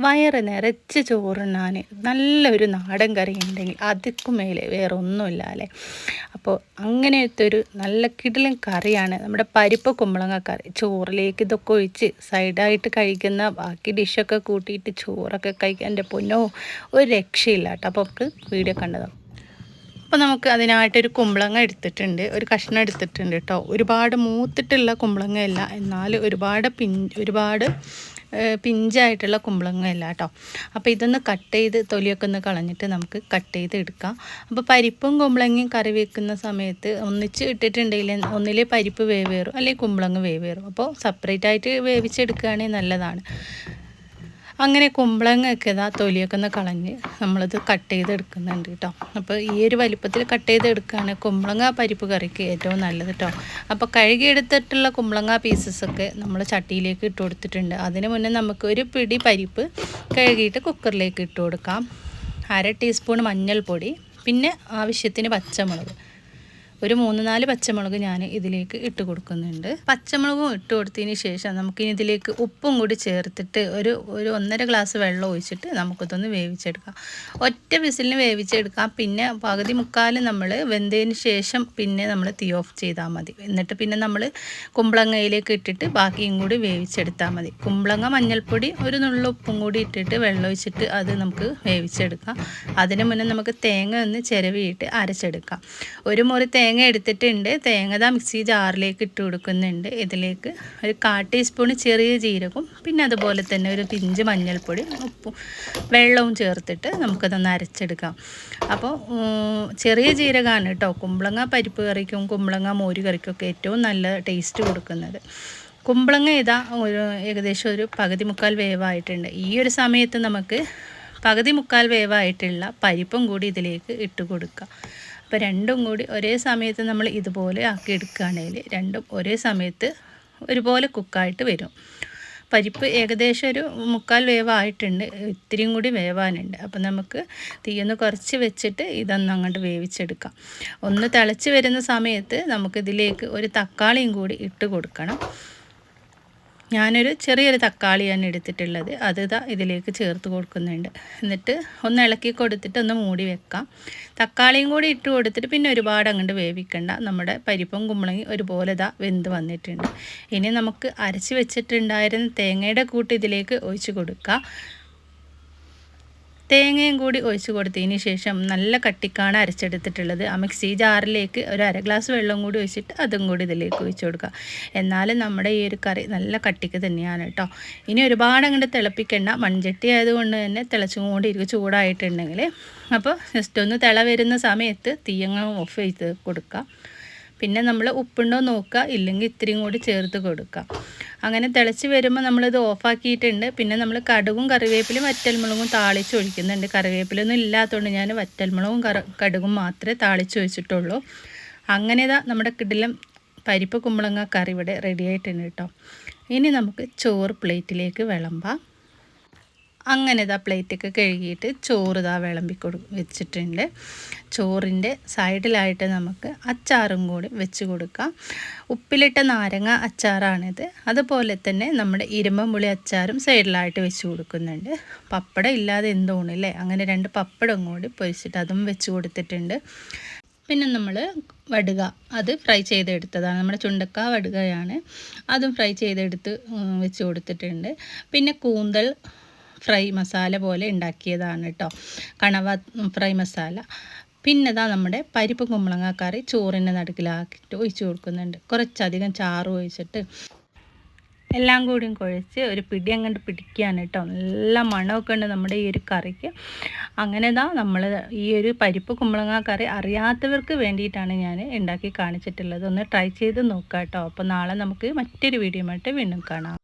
വയറ് നിറച്ച് ചോറുണ്ണാൻ നല്ലൊരു നാടൻ കറി ഉണ്ടെങ്കിൽ അതിക്കും മേലെ വേറെ ഒന്നുമില്ല അല്ലേ. അപ്പോൾ അങ്ങനത്തെ ഒരു നല്ല കിടിലൻ കറിയാണ് നമ്മുടെ പരിപ്പ് കുമ്പളങ്ങ കറി. ചോറിലേക്ക് ഇതൊക്കെ ഒഴിച്ച് സൈഡായിട്ട് കഴിക്കുന്ന ബാക്കി ഡിഷൊക്കെ കൂട്ടിയിട്ട് ചോറൊക്കെ കഴിക്കാൻ എൻ്റെ പൊന്നോ ഒരു രക്ഷയില്ല കേട്ടോ. അപ്പോൾ നമുക്ക് വീഡിയോ കണ്ടതാണ്. അപ്പോൾ നമുക്ക് അതിനായിട്ടൊരു കുമ്പളങ്ങ എടുത്തിട്ടുണ്ട്, ഒരു കഷ്ണം എടുത്തിട്ടുണ്ട് കേട്ടോ. ഒരുപാട് മൂത്തിട്ടുള്ള കുമ്പളങ്ങയല്ല, എന്നാൽ ഒരുപാട് പിഞ്ചായിട്ടുള്ള കുമ്പളങ്ങയല്ല കേട്ടോ. അപ്പോൾ ഇതൊന്ന് കട്ട് ചെയ്ത് തൊലിയൊക്കെ ഒന്ന് കളഞ്ഞിട്ട് നമുക്ക് കട്ട് ചെയ്ത് എടുക്കാം. അപ്പോൾ പരിപ്പും കുമ്പളങ്ങയും കറി വെക്കുന്ന സമയത്ത് ഒന്നിച്ച് ഇട്ടിട്ടുണ്ടെങ്കിൽ ഒന്നിലെ പരിപ്പ് വേവേറും അല്ലെങ്കിൽ കുമ്പളങ്ങ വേവേറും. അപ്പോൾ സെപ്പറേറ്റ് ആയിട്ട് വേവിച്ചെടുക്കുകയാണെങ്കിൽ നല്ലതാണ്. അങ്ങനെ കുമ്പളങ്ങയൊക്കെ തൊലിയൊക്കെ ഒന്ന് കളഞ്ഞ് നമ്മളിത് കട്ട് ചെയ്തെടുക്കുന്നുണ്ട് കേട്ടോ. അപ്പോൾ ഈ ഒരു വലിപ്പത്തിൽ കട്ട് ചെയ്തെടുക്കുകയാണ് കുമ്പളങ്ങ പരിപ്പ് കറിക്ക് ഏറ്റവും നല്ലത് കേട്ടോ. അപ്പോൾ കഴുകിയെടുത്തിട്ടുള്ള കുമ്പളങ്ങ പീസസൊക്കെ നമ്മൾ ചട്ടിയിലേക്ക് ഇട്ട് കൊടുത്തിട്ടുണ്ട്. അതിന് മുന്നേ നമുക്ക് ഒരു പിടി പരിപ്പ് കഴുകിയിട്ട് കുക്കറിലേക്ക് ഇട്ട് കൊടുക്കാം. 1/2 ടീസ്പൂൺ മഞ്ഞൾപ്പൊടി, പിന്നെ ആവശ്യത്തിന് പച്ചമുളക്, ഒരു 3-4 പച്ചമുളക് ഞാൻ ഇതിലേക്ക് ഇട്ട് കൊടുക്കുന്നുണ്ട്. പച്ചമുളകും ഇട്ട് കൊടുത്തതിന് ശേഷം നമുക്കിനി ഇതിലേക്ക് ഉപ്പും കൂടി ചേർത്തിട്ട് ഒരു 1.5 ഗ്ലാസ് വെള്ളം ഒഴിച്ചിട്ട് നമുക്കിതൊന്ന് വേവിച്ചെടുക്കാം. ഒറ്റ വിസിലിന് വേവിച്ചെടുക്കാം. പിന്നെ പകുതി മുക്കാൽ നമ്മൾ വെന്തതിന് ശേഷം പിന്നെ നമ്മൾ തീ ഓഫ് ചെയ്താൽ മതി. എന്നിട്ട് പിന്നെ നമ്മൾ കുമ്പളങ്ങയിലേക്ക് ഇട്ടിട്ട് ബാക്കിയും കൂടി വേവിച്ചെടുത്താൽ മതി. കുമ്പളങ്ങ, മഞ്ഞൾപ്പൊടി, ഒരു നുള്ള ഉപ്പും കൂടി ഇട്ടിട്ട് വെള്ളം ഒഴിച്ചിട്ട് അത് നമുക്ക് വേവിച്ചെടുക്കാം. അതിന് മുന്നേ നമുക്ക് തേങ്ങ ഒന്ന് ചിരവിയിട്ട് അരച്ചെടുക്കാം. ഒരു മുറി തേങ്ങ എടുത്തിട്ടുണ്ട്. തേങ്ങ മിക്സി ജാറിലേക്ക് ഇട്ട് കൊടുക്കുന്നുണ്ട്. ഇതിലേക്ക് ഒരു 1/4 ടീസ്പൂൺ ചെറിയ ജീരകവും, പിന്നെ അതുപോലെ തന്നെ ഒരു പിഞ്ച് മഞ്ഞൾപ്പൊടി, ഉപ്പും വെള്ളവും ചേർത്തിട്ട് നമുക്കതൊന്ന് അരച്ചെടുക്കാം. അപ്പോൾ ചെറിയ ജീരകമാണ് കേട്ടോ കുമ്പളങ്ങ പരിപ്പ് കറിക്കും കുമ്പളങ്ങ മോര് കറിക്കൊക്കെ ഏറ്റവും നല്ല ടേസ്റ്റ് കൊടുക്കുന്നത്. കുമ്പളങ്ങ ഏകദേശം ഒരു പകുതി മുക്കാൽ വേവായിട്ടുണ്ട്. ഈ ഒരു സമയത്ത് നമുക്ക് പകുതി മുക്കാൽ വേവായിട്ടുള്ള പരിപ്പും കൂടി ഇതിലേക്ക് ഇട്ട് കൊടുക്കാം. അപ്പോൾ രണ്ടും കൂടി ഒരേ സമയത്ത് നമ്മൾ ഇതുപോലെ ആക്കി എടുക്കുകയാണെങ്കിൽ രണ്ടും ഒരേ സമയത്ത് ഒരുപോലെ കുക്കായിട്ട് വരും. പരിപ്പ് ഏകദേശം ഒരു മുക്കാൽ വേവായിട്ടുണ്ട്, ഇത്തിരിയും കൂടി വേവാനുണ്ട്. അപ്പോൾ നമുക്ക് തീയൊന്ന് കുറച്ച് വെച്ചിട്ട് ഇതൊന്ന് അങ്ങോട്ട് വേവിച്ചെടുക്കാം. ഒന്ന് തിളച്ച് വരുന്ന സമയത്ത് നമുക്കിതിലേക്ക് ഒരു തക്കാളിയും കൂടി ഇട്ട് കൊടുക്കണം. ഞാനൊരു ചെറിയൊരു തക്കാളിയാണ് എടുത്തിട്ടുള്ളത്. അത് ഇതിലേക്ക് ചേർത്ത് കൊടുക്കുന്നുണ്ട്. എന്നിട്ട് ഒന്ന് ഇളക്കി കൊടുത്തിട്ട് ഒന്ന് മൂടി വെക്കാം. തക്കാളിയും കൂടി ഇട്ട് കൊടുത്തിട്ട് പിന്നെ ഒരുപാട് അങ്ങോട്ട് വേവിക്കണ്ട. നമ്മുടെ പരിപ്പും കുമ്പളങ്ങയും ഒരുപോലെ വെന്ത് വന്നിട്ടുണ്ട്. ഇനി നമുക്ക് അരച്ച് വെച്ചിട്ടുണ്ടായിരുന്ന തേങ്ങയുടെ കൂട്ട് ഇതിലേക്ക് ഒഴിച്ച് കൊടുക്കാം. തേങ്ങയും കൂടി ഒഴിച്ച് കൊടുത്തതിന് ശേഷം നല്ല കട്ടിക്കാണ് അരച്ചെടുത്തിട്ടുള്ളത്. ആ മിക്സി ജാറിലേക്ക് ഒരു 1/2 ഗ്ലാസ് വെള്ളം കൂടി ഒഴിച്ചിട്ട് അതും കൂടി ഇതിലേക്ക് ഒഴിച്ച് കൊടുക്കുക. എന്നാലും നമ്മുടെ ഈ ഒരു കറി നല്ല കട്ടിക്ക് തന്നെയാണ് കേട്ടോ. ഇനി ഒരുപാട് അങ്ങോട്ട് തിളപ്പിക്കേണ്ട. മൺചട്ടി ആയതുകൊണ്ട് തന്നെ തിളച്ചുകൊണ്ടിരിക്കും ചൂടായിട്ടുണ്ടെങ്കിൽ. അപ്പോൾ ജസ്റ്റ് ഒന്ന് തിള വരുന്ന സമയത്ത് തീയങ്ങ് ഓഫ് ചെയ്ത് കൊടുക്കുക. പിന്നെ നമ്മൾ ഉപ്പുണ്ടോ നോക്കുക, ഇല്ലെങ്കിൽ ഇത്തിരിയും കൂടി ചേർത്ത് കൊടുക്കുക. അങ്ങനെ തിളച്ച് വരുമ്പോൾ നമ്മളിത് ഓഫാക്കിയിട്ടുണ്ട്. പിന്നെ നമ്മൾ കടുകും കറിവേപ്പിലും വറ്റൽമുളകും താളിച്ച് ഒഴിക്കുന്നുണ്ട്. കറിവേപ്പിലൊന്നും ഇല്ലാത്തതുകൊണ്ട് ഞാൻ വറ്റൽമുളകും കടുകും മാത്രമേ താളിച്ച് ഒഴിച്ചിട്ടുള്ളൂ. അങ്ങനെ നമ്മുടെ കിടിലം പരിപ്പ് കുമ്പളങ്ങ കറി ഇവിടെ റെഡി ആയിട്ടുണ്ട് കേട്ടോ. ഇനി നമുക്ക് ചോറ് പ്ലേറ്റിലേക്ക് വിളമ്പാം. അങ്ങനെ പ്ലേറ്റൊക്കെ കഴുകിയിട്ട് ചോറ് വിളമ്പി വെച്ചിട്ടുണ്ട്. ചോറിൻ്റെ സൈഡിലായിട്ട് നമുക്ക് അച്ചാറും കൂടി വെച്ച് കൊടുക്കാം. ഉപ്പിലിട്ട നാരങ്ങ അച്ചാറാണിത്. അതുപോലെ തന്നെ നമ്മുടെ ഇരുമ്പമ്പുളി അച്ചാറും സൈഡിലായിട്ട് വെച്ച് കൊടുക്കുന്നുണ്ട്. പപ്പടം ഇല്ലാതെ എന്തോണില്ലേ, അങ്ങനെ 2 പപ്പടം കൂടി പൊരിച്ചിട്ട് അതും വെച്ച് കൊടുത്തിട്ടുണ്ട്. പിന്നെ നമ്മൾ വടുക അത് ഫ്രൈ ചെയ്തെടുത്തതാണ്. നമ്മുടെ ചുണ്ടക്ക വടുകയാണ്, അതും ഫ്രൈ ചെയ്തെടുത്ത് വെച്ച് കൊടുത്തിട്ടുണ്ട്. പിന്നെ കൂന്തൽ ഫ്രൈ മസാല പോലെ ഉണ്ടാക്കിയതാണ് കേട്ടോ, കണവ ഫ്രൈ മസാല. പിന്നെ നമ്മുടെ പരിപ്പ് കുമ്പളങ്ങ കറി ചോറിൻ്റെ നടുക്കിലാക്കിയിട്ട് ഒഴിച്ച് കൊടുക്കുന്നുണ്ട്. കുറച്ചധികം ചാറ് ഒഴിച്ചിട്ട് എല്ലാം കൂടിയും കുഴച്ച് ഒരു പിടി അങ്ങോട്ട് പിടിക്കുകയാണ് കേട്ടോ. നല്ല മണമൊക്കെ ഉണ്ട് നമ്മുടെ ഈ ഒരു കറിക്ക്. അങ്ങനെ നമ്മൾ ഈ ഒരു പരിപ്പ് കുമ്പളങ്ങ കറി അറിയാത്തവർക്ക് വേണ്ടിയിട്ടാണ് ഞാൻ ഉണ്ടാക്കി കാണിച്ചിട്ടുള്ളത്. ഒന്ന് ട്രൈ ചെയ്ത് നോക്കാം കേട്ടോ. അപ്പോൾ നാളെ നമുക്ക് മറ്റൊരു വീഡിയോ ആയിട്ട് വീണ്ടും കാണാം.